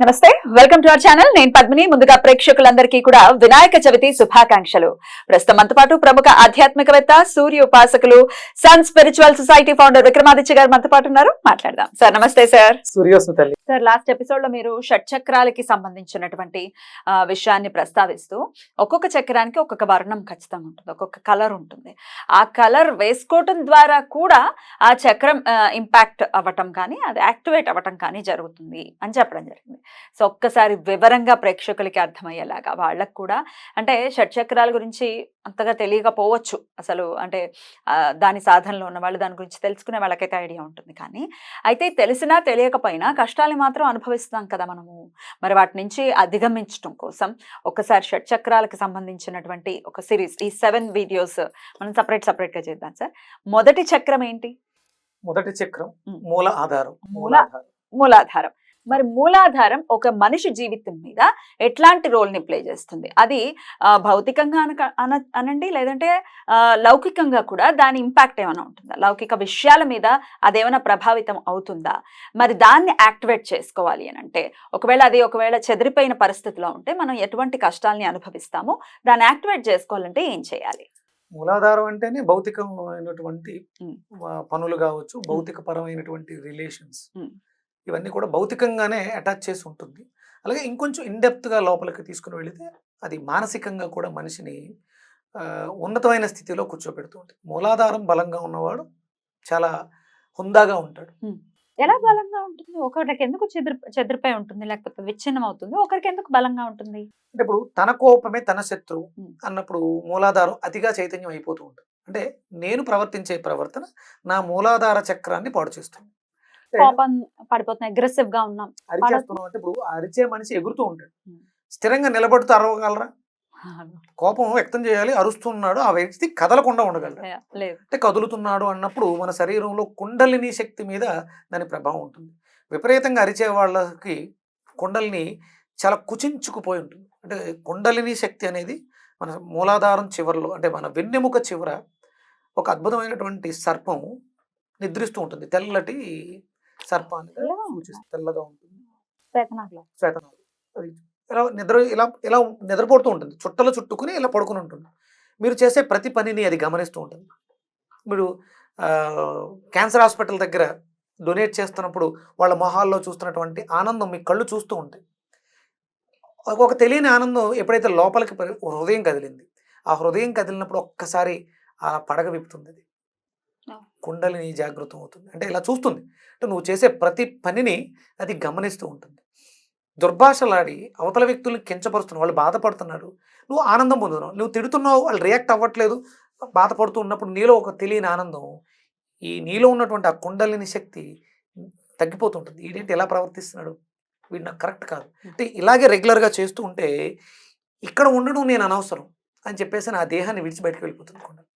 నమస్తే, welcome to our channel. నేను పద్మిని. ముందుగా ప్రేక్షకులందరికీ కూడా వినాయక చవితి శుభాకాంక్షలు. ప్రస్తుతం మనతో పాటు ప్రముఖ ఆధ్యాత్మికవేత్త, సూర్య ఉపాసకులు, sun spiritual society founder Vikramaditya గారు మనతో పాటు ఉన్నారు. మాట్లాడదాం. సార్ నమస్తే. సార్ సూర్యోస్మి. సార్, లాస్ట్ ఎపిసోడ్ లో మీరు షట్చక్రాలకి సంబంధించినటువంటి విషయాన్ని ప్రస్తావిస్తూ ఒక్కొక్క చక్రానికి ఒక్కొక్క వర్ణం ఖచ్చితంగా ఉంటుంది, ఒక్కొక్క కలర్ ఉంటుంది. ఆ కలర్ వేసుకోవటం ద్వారా కూడా ఆ చక్రం ఇంపాక్ట్ అవ్వటం కానీ అది యాక్టివేట్ అవ్వటం కానీ జరుగుతుంది అని చెప్పడం జరిగింది. సో ఒక్కసారి వివరంగా ప్రేక్షకులకి అర్థమయ్యేలాగా, వాళ్ళకు కూడా అంటే షట్చక్రాల గురించి అంతగా తెలియకపోవచ్చు అసలు, అంటే దాని సాధనలో ఉన్న వాళ్ళు దాని గురించి తెలుసుకునే వాళ్ళకైతే ఐడియా ఉంటుంది. కానీ అయితే తెలిసినా తెలియకపోయినా కష్టాలు మాత్రం అనుభవిస్తాం కదా మనము. మరి వాటి నుంచి అధిగమించడం కోసం ఒకసారి షట్చక్రాలకు సంబంధించినటువంటి ఒక సిరీస్, ఈ 7 వీడియోస్ మనం సపరేట్ గా చేద్దాం సార్. మొదటి చక్రం ఏంటి? మొదటి చక్రం మూల ఆధారం. మూలాధారం. మరి మూలాధారం ఒక మనిషి జీవితం మీద ఎట్లాంటి రోల్ ని ప్లే చేస్తుంది? అది భౌతికంగా అనండి, లేదంటే లౌకికంగా కూడా దాని ఇంపాక్ట్ ఏమైనా ఉంటుందా? లౌకిక విషయాల మీద అదేమైనా ప్రభావితం అవుతుందా? మరి దాన్ని యాక్టివేట్ చేసుకోవాలి అని అంటే, ఒకవేళ చెదిరిపోయిన పరిస్థితిలో ఉంటే మనం ఎటువంటి కష్టాలని అనుభవిస్తామో దాన్ని యాక్టివేట్ చేసుకోవాలంటే ఏం చేయాలి? మూలాధారం అంటేనే భౌతికమైనటువంటి పనులు కావచ్చు, భౌతిక పరమైనటువంటి రిలేషన్స్, ఇవన్నీ కూడా భౌతికంగానే అటాచ్ చేసి ఉంటుంది. అలాగే ఇంకొంచెం ఇన్డెప్త్గా లోపలికి తీసుకుని వెళితే అది మానసికంగా కూడా మనిషిని ఉన్నతమైన స్థితిలో కూర్చోబెడుతూ ఉంటుంది. మూలాధారం బలంగా ఉన్నవాడు చాలా హుందాగా ఉంటాడు. ఎలా బలంగా ఉంటుంది? ఒకరికి ఎందుకు చెదిరిపోయి ఉంటుంది, లేకపోతే విచ్ఛిన్నం అవుతుంది, ఒకరికి ఎందుకు బలంగా ఉంటుంది? అంటే ఇప్పుడు తన కోపమే తన శత్రువు అన్నప్పుడు మూలాధారం అతిగా చైతన్యం అయిపోతూ ఉంటుంది. అంటే నేను ప్రవర్తించే ప్రవర్తన నా మూలాధార చక్రాన్ని పాడు చేస్తుంది. కోపం పడిపోతున్నాయి, అగ్రెసివ్ గా ఉన్నాం, అరిచేస్తున్నాం అంటే ఇప్పుడు అరిచే మనిషి ఎగురుతూ ఉంటాడు, స్థిరంగా నిలబడుతూ అరవగలరా? కోపం వ్యక్తం చేయాలి, అరుస్తున్నాడు, ఆ వ్యక్తి కదలకుండా ఉండగలరా? అంటే కదులుతున్నాడు అన్నప్పుడు మన శరీరంలో కుండలిని శక్తి మీద దాని ప్రభావం ఉంటుంది. విపరీతంగా అరిచే వాళ్ళకి కుండలిని చాలా కుచించుకుపోయి ఉంటుంది. అంటే కుండలిని శక్తి అనేది మన మూలాధారం చివరిలో, అంటే మన వెన్నెముక చివర ఒక అద్భుతమైనటువంటి సర్పం నిద్రిస్తూ ఉంటుంది. తెల్లటి సర్పాన్ని సూచిస్తుంది, తెల్లగా ఉంటుంది, శ్వేతనాగు. అది ఇలా నిద్రపోతూ ఉంటుంది, చుట్టలు చుట్టుకుని ఇలా పడుకుని ఉంటుంది. మీరు చేసే ప్రతి పనిని అది గమనిస్తూ ఉంటుంది. మీరు క్యాన్సర్ హాస్పిటల్ దగ్గర డొనేట్ చేస్తున్నప్పుడు వాళ్ళ మొహాల్లో చూస్తున్నటువంటి ఆనందం మీ కళ్ళు చూస్తూ ఉంటాయి. ఒక తెలియని ఆనందం ఎప్పుడైతే లోపలికి హృదయం కదిలింది, ఆ హృదయం కదిలినప్పుడు ఒక్కసారి ఆ పడగ విప్పుతుంది, అది కుండలిని జాగృతం అవుతుంది. అంటే ఇలా చూస్తుంది, అంటే నువ్వు చేసే ప్రతి పనిని అది గమనిస్తూ ఉంటుంది. దుర్భాషలాడి అవతల వ్యక్తులను కించపరుస్తున్నావు, వాళ్ళు బాధపడుతున్నారు, నువ్వు ఆనందం పొందుతున్నావు. నువ్వు తిడుతున్నావు, వాళ్ళు రియాక్ట్ అవ్వట్లేదు, బాధపడుతూ ఉన్నప్పుడు నీలో ఒక తెలియని ఆనందం, ఈ నీలో ఉన్నటువంటి ఆ కుండలిని శక్తి తగ్గిపోతుంటుంది. వీడేంటి ఎలా ప్రవర్తిస్తున్నాడు, వీడు నాకు కరెక్ట్ కాదు. అంటే ఇలాగే రెగ్యులర్గా చేస్తూ ఉంటే ఇక్కడ ఉండడం నేను అనవసరం అని చెప్పేసి నా దేహాన్ని విడిచి బయటకు వెళ్ళిపోతుంది కుండలి.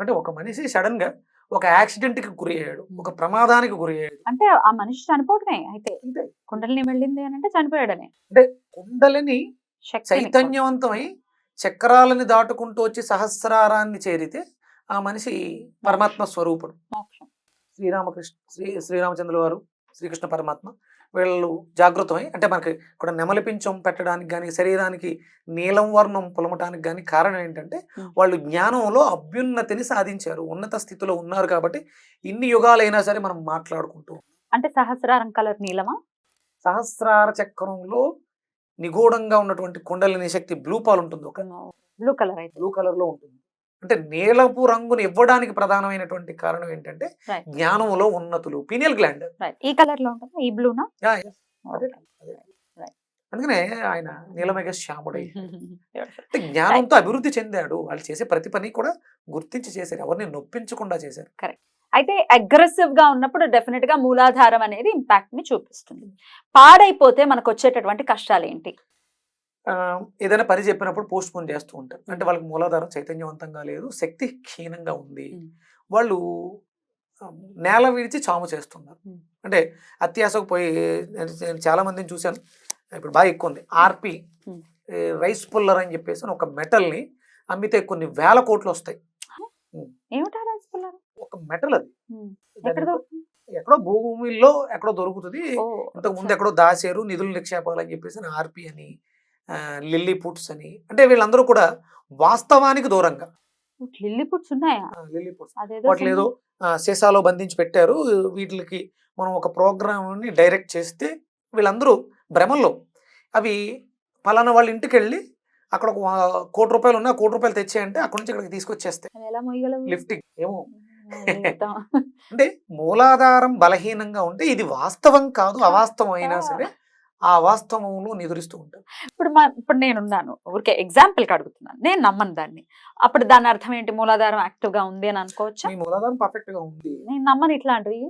అంటే ఒక మనిషి సడన్ గా ఒక యాక్సిడెంట్ కి గురి అయ్యాడు, ఒక ప్రమాదానికి గురి అయ్యాడు అంటే ఆ మనిషి చనిపోవడమే. అయితే కుండలిని వెళ్ళింది అని అంటే చనిపోయాడనే. అంటే కుండలిని చైతన్యవంతమై చక్రాలని దాటుకుంటూ వచ్చి సహస్రారాన్ని చేరితే ఆ మనిషి పరమాత్మ స్వరూపుడు. శ్రీరామచంద్రుల వారు, శ్రీకృష్ణ పరమాత్మ వీళ్ళు జాగృతమై, అంటే మనకి ఇక్కడ నెమలిపించం పెట్టడానికి కానీ, శరీరానికి నీలం వర్ణం పొలమటానికి కానీ కారణం ఏంటంటే వాళ్ళు జ్ఞానంలో అభ్యున్నతిని సాధించారు, ఉన్నత స్థితిలో ఉన్నారు. కాబట్టి ఇన్ని యుగాలైనా సరే మనం మాట్లాడుకుంటూ, అంటే సహస్రారం కలర్ నీలమా? సహస్రార చక్రంలో నిగూఢంగా ఉన్నటువంటి కుండలిని శక్తి బ్లూ పాల్ ఉంటుంది, ఒక బ్లూ కలర్, అయితే బ్లూ కలర్ లో ఉంటుంది. అంటే నీలపు రంగును ఇవ్వడానికి ప్రధానమైనటువంటి కారణం ఏంటంటే జ్ఞానంలో ఉన్నతులు, పీనియల్ గ్లాండ్ ఈ కలర్ లో ఉంటుంది. ఈ బ్లూనా? అందుకనే ఆయన నీలమేఘ శ్యాముడై అంటే జ్ఞానంతో అభివృద్ధి చెందాడు. వాళ్ళు చేసే ప్రతి పని కూడా గుర్తించి చేశారు, ఎవరిని నొప్పించకుండా చేశారు. కరెక్ట్. అయితే అగ్రెసివ్ గా ఉన్నప్పుడు డెఫినెట్ గా మూలాధారం అనేది ఇంపాక్ట్ ని చూపిస్తుంది. పాడైపోతే మనకు వచ్చేటటువంటి కష్టాలు ఏంటి? ఏదైనా పని చెప్పినప్పుడు పోస్ట్ పోన్ చేస్తూ ఉంటారు. అంటే వాళ్ళకి మూలాధారం చైతన్యవంతంగా లేదు, శక్తి క్షీణంగా ఉంది, వాళ్ళు నేల విడిచి చాము చేస్తున్నారు. అంటే అత్యాశకు పోయి, నేను చాలా మందిని చూశాను, ఇప్పుడు బాగా ఎక్కువ ఉంది, ఆర్పి రైస్ పుల్లర్ అని చెప్పేసి ఒక మెటల్ని అమ్మితే కొన్ని వేల కోట్లు వస్తాయి. ఏమిటా రైస్ పుల్లర్? ఒక మెటల్, అది ఎక్కడో భూమిలో ఎక్కడో దొరుకుతుంది. ఓ, ఇంతకు ముందు ఎక్కడో దాచారు నిధుల నిక్షేపాలు అని చెప్పేసి ఆర్పి అని లిల్లీ పుట్స్ అని, అంటే వీళ్ళందరూ కూడా వాస్తవానికి దూరంగా లిల్లీ పుట్స్ ఉన్నాయా? లిల్లీ పుట్స్ అదేదో వాటిని ఏదో సీసాలో బంధించి పెట్టారు. వీటికి మనం ఒక ప్రోగ్రామ్ని డైరెక్ట్ చేస్తే వీళ్ళందరూ భ్రమల్లో అవి పలానా వాళ్ళ ఇంటికి వెళ్ళి అక్కడ ఒక ₹1,00,00,000 ఉన్నా ₹1,00,00,000 తెచ్చాయంటే అక్కడ నుంచి ఇక్కడికి తీసుకొచ్చేస్తాయి అవి ఎలా మొయ్యగలవు? లిఫ్టింగ్ ఏమో. జీవితం. అంటే మూలాధారం బలహీనంగా ఉంటే ఇది వాస్తవం కాదు, అవాస్తవం అయినా సరే ఆ అవాస్తవంలో నిదురిస్తూ ఉంటారు. ఇప్పుడు నేనున్నాను, ఊరికే ఎగ్జాంపుల్ కి అడుగుతున్నాను, నేను నమ్మను దాన్ని. అప్పుడు దాని అర్థం ఏంటి? మూలాధారం యాక్టివ్ గా ఉంది అని అనుకోవచ్చా? మీ మూలాధారం పర్ఫెక్ట్ గా ఉంది, నేను నమ్మను ఇట్లాంటివి.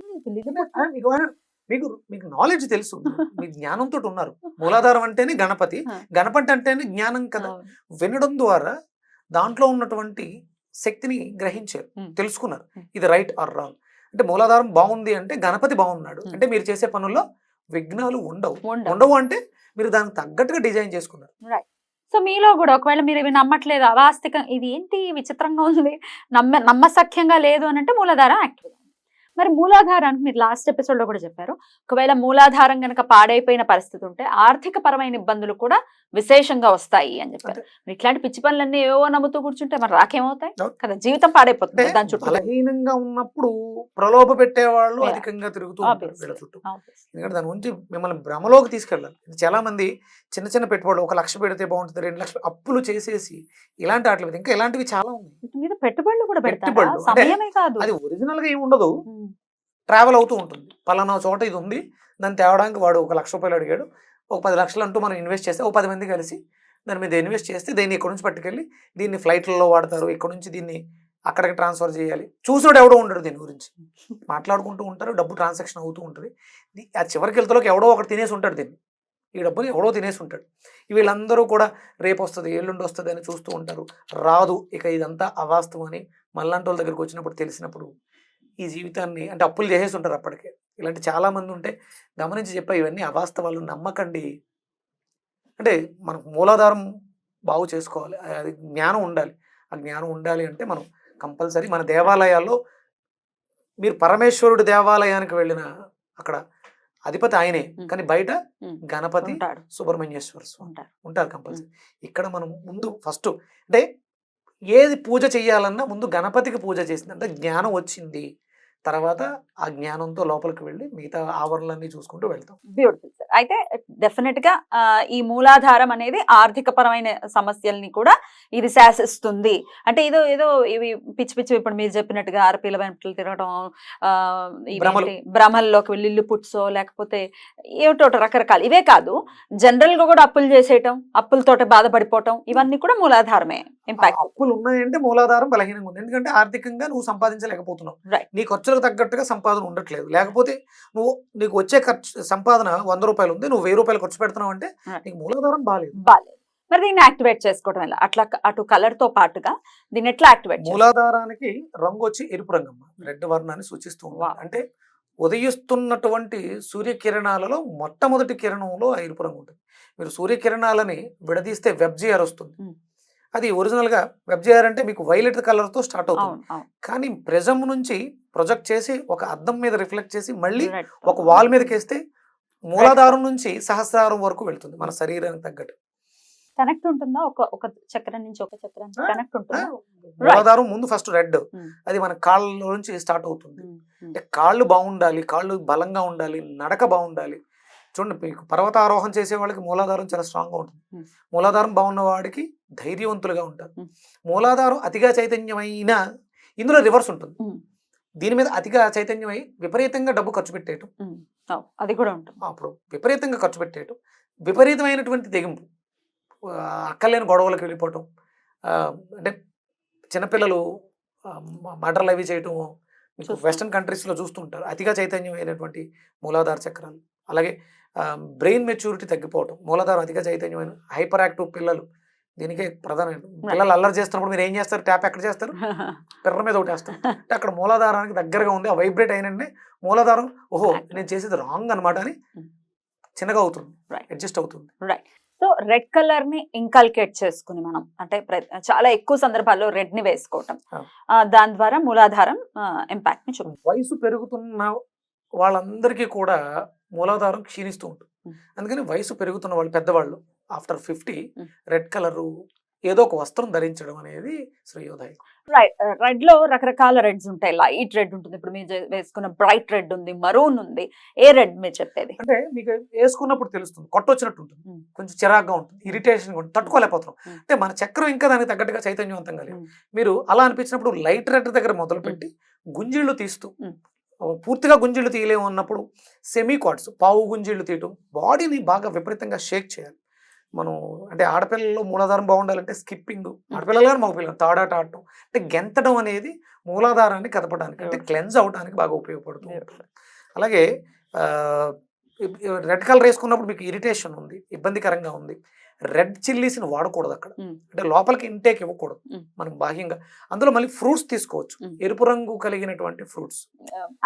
మీకు నాలెడ్జ్ తెలుసు, మీ జ్ఞానంతో ఉన్నారు. మూలాధారం అంటేనే గణపతి, గణపతి అంటేనే జ్ఞానం కదా. వినడం ద్వారా దాంట్లో ఉన్నటువంటి శక్తిని గ్రహించారు, తెలుసుకున్నారు ఇది రైట్ ఆర్ రాంగ్. అంటే మూలాధారం బాగుంది అంటే గణపతి బాగున్నాడు అంటే మీరు చేసే పనుల్లో విఘ్నాలు ఉండవు అంటే మీరు దానికి తగ్గట్టుగా డిజైన్ చేసుకున్నారు. సో మీలో కూడా ఒకవేళ మీరు ఇవి నమ్మట్లేదు, అవాస్తవికం, ఇది ఏంటి విచిత్రంగా ఉంది, నమ్మసఖ్యంగా లేదు అని అంటే మూలాధారం యాక్టివ్. మరి మూలాధారానికి మీరు లాస్ట్ ఎపిసోడ్ లో కూడా చెప్పారు, ఒకవేళ మూలాధారం కనుక పాడైపోయిన పరిస్థితి ఉంటే ఆర్థిక పరమైన ఇబ్బందులు కూడా విశేషంగా వస్తాయి అని చెప్పారు. ఇట్లాంటి పిచ్చి పనులన్నీ ఏవో నమ్ముతూ కూర్చుంటే మరి రాకేమవుతాయి కదా, జీవితం పాడైపోతుంది. దాని చుట్టూ బలహీనంగా ఉన్నప్పుడు ప్రలోభ పెట్టేవాళ్ళు అధికంగా తిరుగుతూ ఉంటారు వీళ్ళ చుట్టూ. ఎందుకంటే దాని గురించి మిమ్మల్ని భ్రమలోకి తీసుకెళ్ళాలి. చాలా మంది చిన్న చిన్న పెట్టుబడులు 1,00,000 పెడితే బాగుంటుంది, 2 లక్షలు అప్పులు చేసేసి ఇలాంటి వాటి మీద, ఇంకా ఇలాంటివి చాలా ఉన్నాయి. పెట్టుబడులు కూడా పెడతారు, సమయమే కాదు, అది ఒరిజినల్ గా ఏమి ఉండదు, ట్రావెల్ అవుతూ ఉంటుంది. పలానా చోట ఇది ఉంది, దాన్ని తేవడానికి వాడు ₹1,00,000 అడిగాడు, ఒక 10 లక్షలు అంటూ మనం ఇన్వెస్ట్ చేస్తే, ఒక 10 మంది కలిసి దాని మీద ఇన్వెస్ట్ చేస్తే దీన్ని ఇక్కడ నుంచి పట్టుకెళ్ళి దీన్ని ఫ్లైట్లలో వాడతారు, ఇక్కడ నుంచి దీన్ని అక్కడికి ట్రాన్స్ఫర్ చేయాలి. చూసాడు ఎవడో ఉండడు, దీని గురించి మాట్లాడుకుంటూ ఉంటారు, డబ్బు ట్రాన్సాక్షన్ అవుతూ ఉంటుంది. ఆ చివరికి వెళ్తలోకి ఎవడో ఒకటి తినేసి ఉంటాడు, దీన్ని ఈ డబ్బుని ఎవడో తినేసి ఉంటాడు. వీళ్ళందరూ కూడా రేపు వస్తుంది ఎల్లుండి వస్తుంది అని చూస్తూ ఉంటారు, రాదు. ఇక ఇదంతా అవాస్తవం అని మళ్ళంటి వాళ్ళ దగ్గరికి వచ్చినప్పుడు తెలిసినప్పుడు ఈ జీవితాన్ని అంటే అప్పులు చేసేసి ఉంటారు అప్పటికే. ఇలాంటి చాలా మంది ఉంటే గమనించి చెప్పా, ఇవన్నీ అవాస్తవాలు నమ్మకండి. అంటే మనకు మూలాధారం బాగు చేసుకోవాలి, అది జ్ఞానం ఉండాలి. ఆ జ్ఞానం ఉండాలి అంటే మనం కంపల్సరీ మన దేవాలయాల్లో, మీరు పరమేశ్వరుడు దేవాలయానికి వెళ్ళిన అక్కడ అధిపతి ఆయనే, కానీ బయట గణపతి సుబ్రహ్మణ్యేశ్వర స్వామి ఉంటారు కంపల్సరీ. ఇక్కడ మనం ముందు ఫస్ట్ అంటే ఏది పూజ చెయ్యాలన్నా ముందు గణపతికి పూజ చేసింది అంటే జ్ఞానం వచ్చింది, తర్వాత ఆ జ్ఞానంతో లోపలికి వెళ్ళి మిగతా ఆవరణలన్నీ చూసుకుంటూ వెళ్తాం. Beautiful sir. అయితే డెఫినెట్ గా ఈ మూలాధారం అనేది ఆర్థిక పరమైన సమస్యల్ని కూడా ఇది శాసిస్తుంది. అంటే ఏదో ఏదో ఇవి పిచ్చి పిచ్చి ఇప్పుడు మీరు చెప్పినట్టుగా ఆర్పీల వెంటలు తిరగడం, భ్రమల్లోకి వెళ్ళి ఇల్లు పుట్సో లేకపోతే ఏమిటో రకరకాలు, ఇవే కాదు జనరల్ గా కూడా అప్పులు చేసేయటం, అప్పులతో బాధపడిపోవటం, ఇవన్నీ కూడా మూలాధారమే ఇంపాక్ట్. అప్పులు ఉన్నాయంటే మూలాధారం బలహీనంగా ఉంది, ఎందుకంటే ఆర్థికంగా నువ్వు సంపాదించలేకపోతున్నావు, నీ ఖర్చులకు తగ్గట్టుగా సంపాదన ఉండట్లేదు. లేకపోతే నీకు వచ్చే సంపాదన ₹100 ఉంది, నువ్వు ₹1000 ఖర్చు పెడుతున్నావు అంటే నీకు మూలాధారం బాలేదు. మరి దీన్ని యాక్టివేట్ చేసుకోవడం ఎలా? అట్లా అటు కలర్ తో పాటుగా దీన్ని ఎట్లా యాక్టివేట్? మూలాధారానికి రంగు వచ్చి ఎరుపు రంగమ్మ, రెడ్ వర్ణాన్ని సూచిస్తూ ఉంటుంది. అంటే ఉదయిస్తున్నటువంటి సూర్యకిరణాలలో మొట్టమొదటి కిరణంలో ఆ ఎరుపు రంగు ఉంటుంది. మీరు సూర్యకిరణాలని విడదీస్తే వెబ్జిఆర్ వస్తుంది, అది ఒరిజినల్ గా వెబ్జిఆర్ అంటే మీకు వైలెట్ కలర్ తో స్టార్ట్ అవుతుంది. కానీ ప్రిజం నుంచి ప్రొజెక్ట్ చేసి ఒక అద్దం మీద రిఫ్లెక్ట్ చేసి మళ్ళీ ఒక వాల్ మీదకి వేస్తే మూలాధారం నుంచి సహస్రారం వరకు వెళ్తుంది, మన శరీరానికి తగ్గట్టు కనెక్ట్ ఉంటుందా? ఒక చక్రం నుంచి ఒక చక్రానికి కనెక్ట్ ఉంటుందా? మూలాధారం ముందు ఫస్ట్ రెడ్, అది మన కాళ్ళ నుంచి స్టార్ట్ అవుతుంది. అంటే కాళ్ళు బాగుండాలి, కాళ్ళు బలంగా ఉండాలి, నడక బాగుండాలి. చూడండి, మీకు పర్వతారోహణ చేసే వాళ్ళకి మూలాధారం చాలా స్ట్రాంగ్ గా ఉంటుంది, మూలాధారం బాగున్న వాడికి ధైర్యవంతులుగా ఉంటారు. మూలాధారం అతిగా చైతన్యమైన, ఇందులో రివర్స్ ఉంటుంది, దీని మీద అతిగా చైతన్యమై విపరీతంగా డబ్బు ఖర్చు పెట్టేయటం, అది కూడా ఉంటుంది. అప్పుడు విపరీతంగా ఖర్చు పెట్టేయటం, విపరీతమైనటువంటి తెగింపు, అక్కలేని గొడవలకు వెళ్ళిపోవటం, అంటే చిన్నపిల్లలు మర్డర్లు అవి చేయటం మీకు వెస్టర్న్ కంట్రీస్లో చూస్తుంటారు. అతిగా చైతన్యమైనటువంటి మూలాధార చక్రాలు. అలాగే బ్రెయిన్ మెచ్యూరిటీ తగ్గిపోవటం, మూలాధారం అతిగా చైతన్యమైన హైపర్ యాక్టివ్ పిల్లలు, దీనికే ప్రధానమైన. పిల్లలు అల్లరి చేస్తున్నప్పుడు మీరు ఏం చేస్తారు? ట్యాప్ ఎక్కడ చేస్తారు? పిర్ర మీద ఒకటి వేస్తారు. అంటే అక్కడ మూలాధారానికి దగ్గరగా ఉంది, ఆ వైబ్రేట్ అయినండి మూలాధారం, ఓహో నేను చేసేది రాంగ్ అనమాట అని చిన్నగా అవుతుంది, అడ్జస్ట్ అవుతుంది. సో రెడ్ కలర్ ని ఇంకల్కేట్ చేసుకుని మనం అంటే చాలా ఎక్కువ సందర్భాల్లో రెడ్ ని వేసుకోవటం, దాని ద్వారా మూలాధారం ఇంపాక్ట్ ని చూడండి. వయసు పెరుగుతున్న వాళ్ళందరికీ కూడా మూలాధారం క్షీణిస్తూ ఉంటుంది. Hmm. అందుకని వయసు పెరుగుతున్న వాళ్ళు పెద్దవాళ్ళు ఆఫ్టర్ 50 Hmm. రెడ్ కలరు ఏదో ఒక వస్త్రం ధరించడం అనేది శ్రేయోదాయకం. రెడ్ లో రకరకాల రెడ్స్ ఉంటాయి. లైట్ రెడ్ ఉంటుంది, ఇప్పుడు మీరు వేసుకున్న బ్రైట్ రెడ్ ఉంది, మరూన్ ఉంది. ఏ రెడ్ మీరు చెప్పేది? అంటే మీకు వేసుకున్నప్పుడు తెలుస్తుంది, కొట్టొచ్చినట్టు ఉంటుంది, Hmm. కొంచెం చిరాగ్గా ఉంటుంది, ఇరిటేషన్ ఉంటుంది, తట్టుకోలేకపోతున్నాం. Hmm. అంటే మన చక్రం ఇంకా దానికి తగ్గట్టుగా చైతన్యవంతంగా లేదు. Hmm. మీరు అలా అనిపించినప్పుడు లైట్ రెడ్ దగ్గర మొదలుపెట్టి గుంజిళ్ళు తీస్తూ Hmm. పూర్తిగా గుంజిళ్ళు తీయలేము అన్నప్పుడు సెమీ క్వార్ట్స్ పావు గుంజిళ్ళు తీయటం, బాడీని బాగా విపరీతంగా షేక్ చేయాలి. మనం అంటే ఆడపిల్లల్లో మూలాధారం బాగుండాలంటే స్కిప్పింగ్, ఆడపిల్లలు కానీ మగపిల్లలు తాడాట ఆడటం, అంటే గెంతడం అనేది మూలాధారాన్ని కదపడానికి, అంటే క్లెన్స్ అవడానికి బాగా ఉపయోగపడుతుంది. అలాగే రెడ్ కలర్ వేసుకున్నప్పుడు మీకు ఇరిటేషన్ ఉంది, ఇబ్బందికరంగా ఉంది, రెడ్ చిల్లీస్ని వాడకూడదు అక్కడ. అంటే లోపలికి ఇంటేక్ ఇవ్వకూడదు మనం బాహ్యంగా. అందులో మళ్ళీ ఫ్రూట్స్ తీసుకోవచ్చు, ఎరుపు రంగు కలిగినటువంటి ఫ్రూట్స్,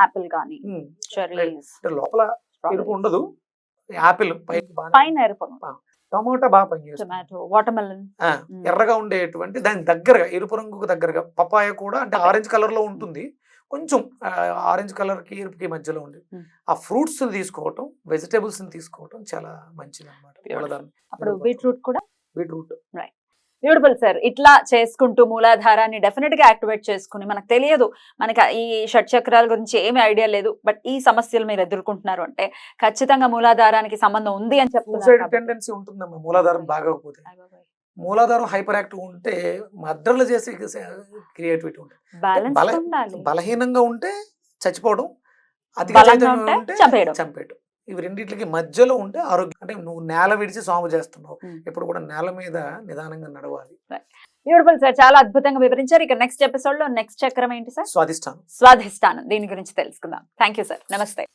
ఆపిల్ కానీ చెర్రీస్. అంటే లోపల ఎరుపు ఉండదు, యాపిల్ పైన ఎరుపు, టమాటా బాగా పనిచేస్తుంది, టొమాటో, వాటర్మెలన్ ఎర్రగా ఉండేటువంటి దాని దగ్గరగా ఎరుపు రంగుకు దగ్గరగా. పపాయ కూడా అంటే ఆరెంజ్ కలర్ లో ఉంటుంది, కొంచెం ఆరెంజ్ కలర్ కి ఎరుపుకి మధ్యలో ఉంది. ఆ ఫ్రూట్స్ తీసుకోవటం, వెజిటేబుల్స్ తీసుకోవటం చాలా మంచిది అన్నమాట. అప్పుడు బీట్రూట్ కూడా. Beetroot beautiful sir. ఇట్లా చేసుకుంటూ మూలాధారాన్ని డెఫినెట్ గా యాక్టివేట్ చేసుకుని, మనకు తెలియదు, మనకి ఈ షట్చక్రాల గురించి ఏమీ ఐడియా లేదు, బట్ ఈ సమస్యలు మీరు ఎదుర్కొంటున్నారు అంటే ఖచ్చితంగా మూలాధారానికి సంబంధం ఉంది అని చెప్తున్నారు. టెండెన్సీ ఉంటుందమ్మా మూలాధారం బాగోకపోతే. మూలాధారం హైపర్ యాక్టివ్ ఉంటే మద్రలు చేసే క్రియేటివిటీ ఉంటుంది. బ్యాలెన్స్ ఉండాలి. బలహీనంగా ఉంటే చచ్చిపోవడం, బలంగా ఉంటే చంపేయడం, ఇవి రెండింటికి మధ్యలో ఉంటే ఆరోగ్యం. అంటే నువ్వు నేల విడిచి సాగు చేస్తున్నావు, ఎప్పుడు కూడా నేల మీద నిదానంగా నడవాలి. బ్యూటిఫుల్ సార్, చాలా అద్భుతంగా వివరించారు. ఇక నెక్స్ట్ ఎపిసోడ్ లో నెక్స్ట్ చక్రం ఏంటి సార్? స్వాధిష్టానం. స్వాధిష్టానం, దీని గురించి తెలుసుకుందాం. థ్యాంక్ యూ సార్, నమస్తే.